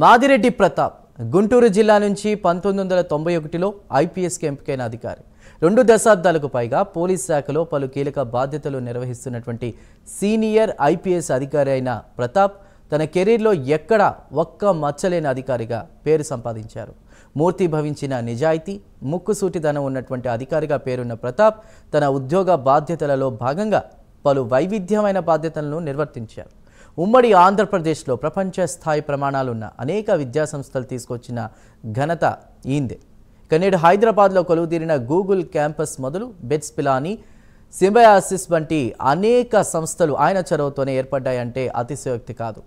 మాదిరెడ్డి ప్రతాప్ గుంటూరు జిల్లా నుంచి 1991లో ఐపీఎస్కి ఎంపికైన అధికారి. 2 దశాబ్దాలకు పైగా పోలీస్ శాఖలో పలు కీలక బాధ్యతలు నిర్వహిస్తున్నటువంటి సీనియర్ ఐపీఎస్ అధికారి అయిన ప్రతాప్ తన కెరీర్లో ఎక్కడా ఒక్క మచ్చలేని అధికారిగా పేరు సంపాదించారు. మూర్తి భవించిన నిజాయితీ, ముక్కుసూటిదనం ఉన్నటువంటి అధికారిగా పేరున్న ప్రతాప్ తన ఉద్యోగ బాధ్యతలలో భాగంగా పలు వైవిధ్యమైన బాధ్యతలను నిర్వర్తించారు. ఉమ్మడి ఆంధ్రప్రదేశ్లో ప్రపంచ స్థాయి ప్రమాణాలున్న అనేక విద్యాసంస్థలు తీసుకొచ్చిన ఘనత ఈందే. నేడు హైదరాబాద్లో కొలువుదీరిన గూగుల్ క్యాంపస్ మొదలు బెట్స్ పిలానీ, సింబయాసిస్ వంటి అనేక సంస్థలు ఆయన చొరవతోనే ఏర్పడ్డాయంటే అతిశయోక్తి కాదు.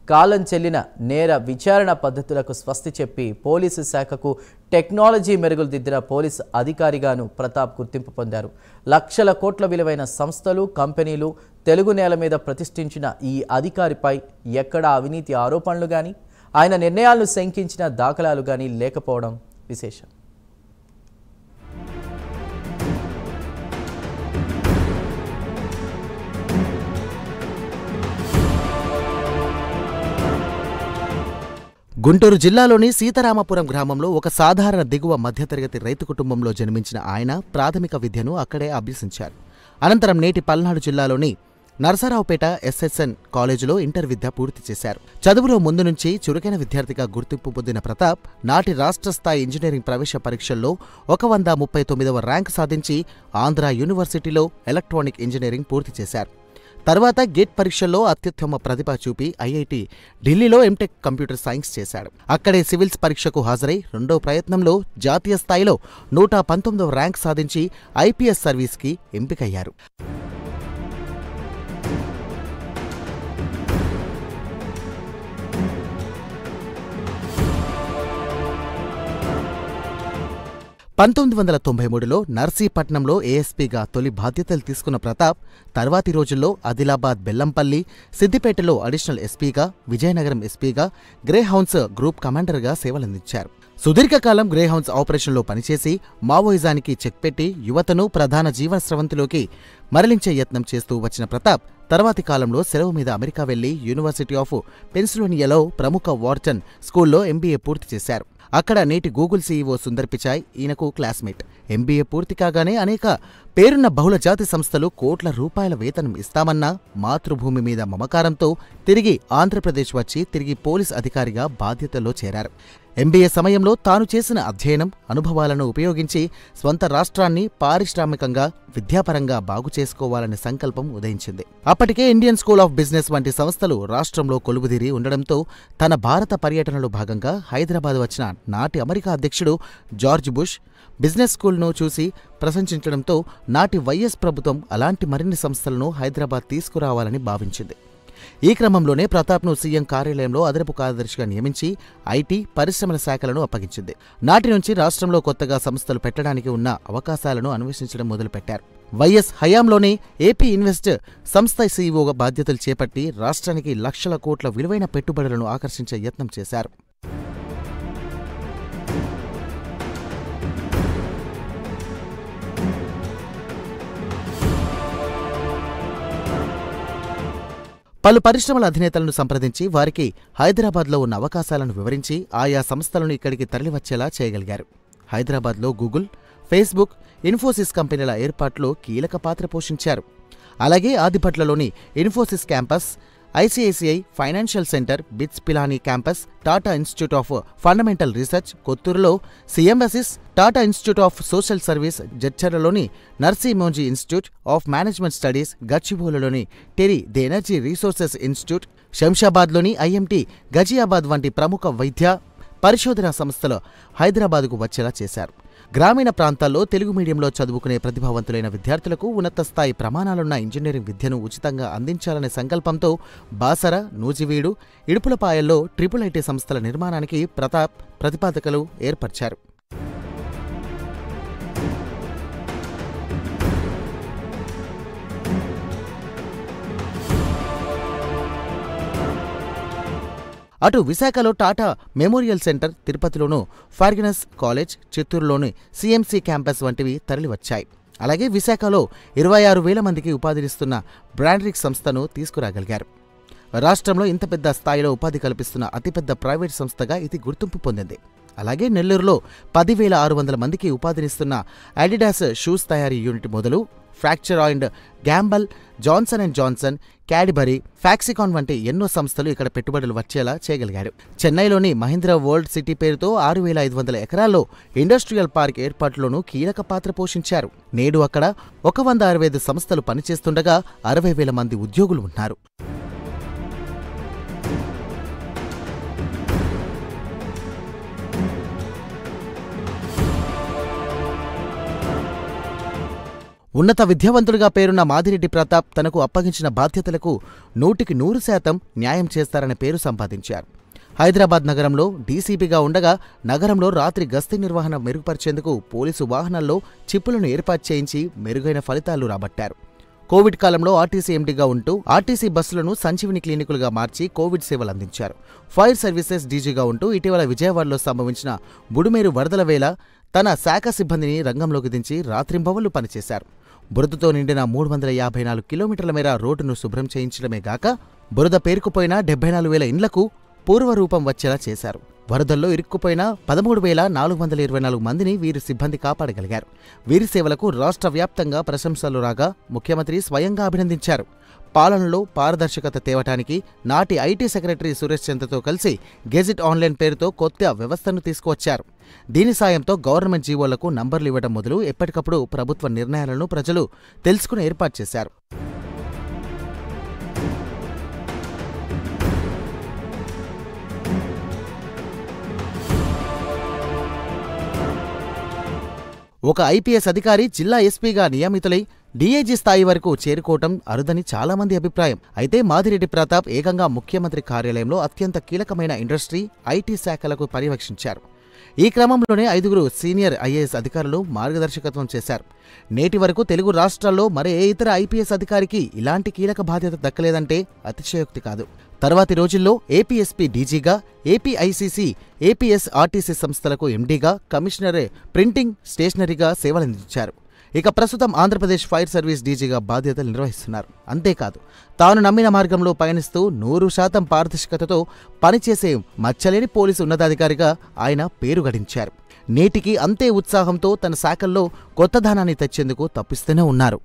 కాలం చెల్లిన నేర విచారణ పద్ధతులకు స్వస్తి చెప్పి పోలీసు శాఖకు టెక్నాలజీ మెరుగులు దిద్దిన పోలీసు అధికారిగాను ప్రతాప్ గుర్తింపు పొందారు. లక్షల కోట్ల విలువైన సంస్థలు, కంపెనీలు తెలుగు నేల మీద ప్రతిష్ఠించిన ఈ అధికారిపై ఎక్కడా అవినీతి ఆరోపణలు కానీ, ఆయన నిర్ణయాలను శంకించిన దాఖలాలు కానీ లేకపోవడం విశేషం. గుంటూరు జిల్లాలోని సీతారామపురం గ్రామంలో ఒక సాధారణ దిగువ మధ్యతరగతి రైతు కుటుంబంలో జన్మించిన ఆయన ప్రాథమిక విద్యను అక్కడే అభ్యసించారు. అనంతరం నేటి పల్నాడు జిల్లాలోని నరసరావుపేట ఎస్ఎస్ఎన్ కాలేజీలో ఇంటర్ విద్య పూర్తి చేశారు. చదువులో ముందు నుంచి చురుకైన విద్యార్థిగా గుర్తింపు పొందిన ప్రతాప్ నాటి రాష్ట్ర స్థాయి ఇంజనీరింగ్ ప్రవేశ పరీక్షల్లో 139వ ర్యాంకు సాధించి ఆంధ్ర యూనివర్సిటీలో ఎలక్ట్రానిక్ ఇంజనీరింగ్ పూర్తి చేశారు. తర్వాత గేట్ పరీక్షల్లో అత్యుత్తమ ప్రతిభ చూపి ఐఐటి ఢిల్లీలో ఎంటెక్ కంప్యూటర్ సైన్స్ చేశాడు. అక్కడే సివిల్స్ పరీక్షకు హాజరై రెండో ప్రయత్నంలో జాతీయ స్థాయిలో 119వ ర్యాంక్ సాధించి ఐపీఎస్ సర్వీస్కి ఎంపికయ్యారు. (1993లో నర్సీపట్నంలో ఏఎస్పీగా తొలి బాధ్యతలు తీసుకున్న ప్రతాప్ తర్వాతి రోజుల్లో ఆదిలాబాద్, బెల్లంపల్లి, సిద్దిపేటలో అడిషనల్ ఎస్పీగా, విజయనగరం ఎస్పీగా, గ్రేహౌండ్స్ గ్రూప్ కమాండర్గా సేవలందించారు. సుదీర్ఘకాలం గ్రేహౌండ్స్ ఆపరేషన్లో పనిచేసి మావోయిజానికి చెక్ పెట్టి యువతను ప్రధాన జీవన స్రవంతిలోకి మరలించే యత్నం చేస్తూ వచ్చిన ప్రతాప్ తర్వాతి కాలంలో సెలవు మీద అమెరికా వెళ్లి యూనివర్సిటీ ఆఫ్ పెన్సిల్వేనియాలో ప్రముఖ వార్టన్ స్కూల్లో ఎంబీఏ పూర్తి చేశారు. అక్కడ నేటి గూగుల్ సీఈఓ సుందర్ పిచాయ్ ఈయనకు క్లాస్మేట్. ఎంబీఏ పూర్తి కాగానే అనేక పేరున్న బహుళ జాతి సంస్థలు కోట్ల రూపాయల వేతనం ఇస్తామన్న మాతృభూమి మీద మమకారంతో తిరిగి ఆంధ్రప్రదేశ్ వచ్చి తిరిగి పోలీస్ అధికారిగా బాధ్యతల్లో చేరారు. ఎంబీఏ సమయంలో తాను చేసిన అధ్యయనం, అనుభవాలను ఉపయోగించి స్వంత రాష్ట్రాన్ని పారిశ్రామికంగా, విద్యాపరంగా బాగు చేసుకోవాలనే సంకల్పం ఉదయించింది. అప్పటికే ఇండియన్ స్కూల్ ఆఫ్ బిజినెస్ వంటి సంస్థలు రాష్ట్రంలో కొలువుదీరి ఉండడంతో తన భారత పర్యటనలో భాగంగా హైదరాబాద్ వచ్చిన నాటి అమెరికా అధ్యక్షుడు జార్జ్ బుష్ బిజినెస్ స్కూల్ను చూసి ప్రశంసించడంతో నాటి వైఎస్ ప్రభుత్వం అలాంటి మరిన్ని సంస్థలను హైదరాబాద్ తీసుకురావాలని భావించింది. ఈ క్రమంలోనే ప్రతాప్ను సీఎం కార్యాలయంలో అదనపు కార్యదర్శిగా నియమించి ఐటీ, పరిశ్రమల శాఖలను అప్పగించింది. నాటి నుంచి రాష్ట్రంలో కొత్తగా సంస్థలు పెట్టడానికి ఉన్న అవకాశాలను అన్వేషించడం మొదలుపెట్టారు. వైఎస్ హయాంలోనే ఏపీ ఇన్వెస్ట్ సంస్థ సీఈఓగా బాధ్యతలు చేపట్టి రాష్ట్రానికి లక్షల కోట్ల విలువైన పెట్టుబడులను ఆకర్షించే యత్నం చేశారు. పలు పరిశ్రమల అధినేతలను సంప్రదించి వారికి హైదరాబాద్లో ఉన్న అవకాశాలను వివరించి ఆయా సంస్థలను ఇక్కడికి తరలివచ్చేలా చేయగలిగారు. హైదరాబాద్లో గూగుల్, ఫేస్బుక్, ఇన్ఫోసిస్ కంపెనీల ఏర్పాట్లో కీలక పాత్ర పోషించారు. అలాగే ఆదిపట్లలోని Infosys campus, ICICI financial centre, bits Pilani campus, Tata institute of fundamental research కొత్తూరులో, Symbiosis, Tata institute of social service జడ్చర్లలోని నర్సీమోంజీ institute of management studies, గచ్చిబౌలిలోని TERI the energy resources institute, శంషాబాద్లోని IMT Ghaziabad వంటి ప్రముఖ వైద్య పరిశోధనా సంస్థలు హైదరాబాద్కు వచ్చేలా చేశారు. గ్రామీణ ప్రాంతాల్లో తెలుగు మీడియంలో చదువుకునే ప్రతిభావంతులైన విద్యార్థులకు ఉన్నత స్థాయి ప్రమాణాలున్న ఇంజనీరింగ్ విద్యను ఉచితంగా అందించాలనే సంకల్పంతో బాసర, నూజివీడు, ఇడుపులపాయల్లో ట్రిపుల్ ఐటీ సంస్థల నిర్మాణానికి ప్రతాప్ ప్రతిపాదకలు ఏర్పరిచారు. అటు విశాఖలో టాటా మెమోరియల్ సెంటర్, తిరుపతిలోనూ ఫార్గినస్ కాలేజ్, చిత్తూరులోని సిఎంసి క్యాంపస్ వంటివి తరలివచ్చాయి. అలాగే విశాఖలో 26,000 మందికి ఉపాధినిస్తున్న బ్రాండ్రిక్ సంస్థను తీసుకురాగలిగారు. రాష్ట్రంలో ఇంత పెద్ద స్థాయిలో ఉపాధి కల్పిస్తున్న అతిపెద్ద ప్రైవేట్ సంస్థగా ఇది గుర్తింపు పొందింది. అలాగే నెల్లూరులో 10,600 మందికి ఉపాధినిస్తున్న అడిడాస్ షూస్ తయారీ యూనిట్ మొదలు Procter and Gamble, Johnson and Johnson, Cadbury, Foxconn వంటి ఎన్నో సంస్థలు ఇక్కడ పెట్టుబడులు వచ్చేలా చేయగలిగారు. చెన్నైలోని మహీంద్రా వరల్డ్ సిటీ పేరుతో 6,500 ఎకరాల్లో ఇండస్ట్రియల్ పార్క్ ఏర్పాటులోనూ కీలక పాత్ర పోషించారు. నేడు అక్కడ 165 సంస్థలు పనిచేస్తుండగా 60,000 మంది ఉద్యోగులు ఉన్నారు. ఉన్నత విద్యావంతుడిగా పేరున్న మాదిరెడ్డి ప్రతాప్ తనకు అప్పగించిన బాధ్యతలకు 100% న్యాయం చేస్తారనే పేరు సంపాదించారు. హైదరాబాద్ నగరంలో డీసీపీగా ఉండగా నగరంలో రాత్రి గస్తీ నిర్వహణ మెరుగుపరిచేందుకు పోలీసు వాహనాల్లో చిప్పులను ఏర్పాటు చేయించి మెరుగైన ఫలితాలు రాబట్టారు. కోవిడ్ కాలంలో ఆర్టీసీ ఎండీగా ఉంటూ ఆర్టీసీ బస్సులను సంజీవిని క్లినికులుగా మార్చి కోవిడ్ సేవలు అందించారు. ఫైర్ సర్వీసెస్ డీజీగా ఉంటూ ఇటీవల విజయవాడలో సంభవించిన బుడుమేరు వరదల వేళ తన శాఖ సిబ్బందిని రంగంలోకి దించి రాత్రింబవళ్లు పనిచేశారు. బురదతో నిండిన 354 కిలోమీటర్ల మేర రోడ్డును శుభ్రం చేయించడమే గాక బురద పేరుకుపోయిన 74,000 ఇండ్లకు పూర్వరూపం వచ్చేలా చేశారు. వరదల్లో ఇరుక్కుపోయిన 13,424 మందిని వీరి సిబ్బంది కాపాడగలిగారు. వీరి సేవలకు రాష్ట్ర వ్యాప్తంగా ప్రశంసలు రాగా ముఖ్యమంత్రి స్వయంగా అభినందించారు. పాలనలో పారదర్శకత తేవటానికి నాటి ఐటీ సెక్రటరీ సురేష్ చంద్రతో కలిసి గెజిట్ ఆన్లైన్ పేరుతో కొత్త వ్యవస్థను తీసుకువచ్చారు. దీని సాయంతో గవర్నమెంట్ జీవోలకు నంబర్లు ఇవ్వడం మొదలు ఎప్పటికప్పుడు ప్రభుత్వ నిర్ణయాలను ప్రజలు తెలుసుకుని ఏర్పాటు చేశారు. ఒక ఐపీఎస్ అధికారి జిల్లా ఎస్పీగా నియమితులై డీఐజీ స్థాయి వరకు చేరుకోవటం అరుదని చాలామంది అభిప్రాయం. అయితే మాదిరెడ్డి ప్రతాప్ ఏకంగా ముఖ్యమంత్రి కార్యాలయంలో అత్యంత కీలకమైన ఇండస్ట్రీ, ఐటీ శాఖలకు పర్యవేక్షించారు. ఈ క్రమంలోనే 5 సీనియర్ ఐఏఎస్ అధికారులు మార్గదర్శకత్వం చేశారు. నేటి వరకు తెలుగు రాష్ట్రాల్లో మరే ఇతర ఐపీఎస్ అధికారికి ఇలాంటి కీలక బాధ్యత దక్కలేదంటే అతిశయోక్తి కాదు. తర్వాతి రోజుల్లో ఏపీఎస్పీ డీజీగా, ఏపీఐసీసీ, ఏపీఎస్ ఆర్టీసీ సంస్థలకు ఎండీగా, కమిషనరే ప్రింటింగ్, స్టేషనరీగా సేవలందించారు. ఇక ప్రస్తుతం ఆంధ్రప్రదేశ్ ఫైర్ సర్వీస్ డీజీగా బాధ్యతలు నిర్వహిస్తున్నారు. అంతేకాదు తాను నమ్మిన మార్గంలో పయనిస్తూ 100% పారదర్శకతతో పనిచేసే మచ్చలేని పోలీసు ఉన్నతాధికారిగా ఆయన పేరు గడించారు. నేటికి అంతే ఉత్సాహంతో తన శాఖల్లో కొత్తదనాన్ని తెచ్చేందుకు తప్పిస్తూనే ఉన్నారు.